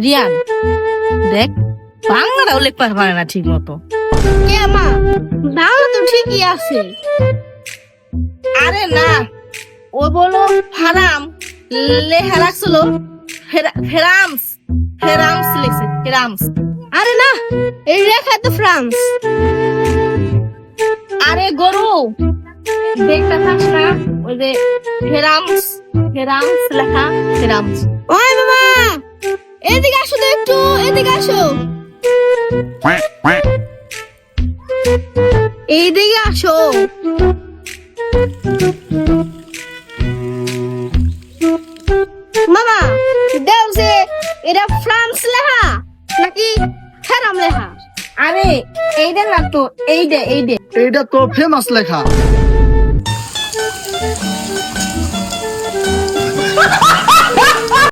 রিয়ান দেখ, বাংলাটাও লিখতে পারে না ঠিক মতো। কে মা, বাংলা তো ঠিকই আছে। আরে না, ও বলো ফারাম লেখা রাখছিল ফেরামস, ফেরামস লিখছে ফেরামস। আরে না, এই রেখা তো ফ্রান্স। আরে গরু দেখতে পাস না, ওই যে ফেরামস, ফেরামস লেখা ফেরামস। ওই বাবা, এদিকে আসো তো একটু, এদিকে আসো, এইদিকে আসো। মামা দেও যে এটা ফ্রান্স লেখা নাকি ফেরাম লেখা? আরে এইটা না তো, এইটা এইটা তো ফেমাস লেখা।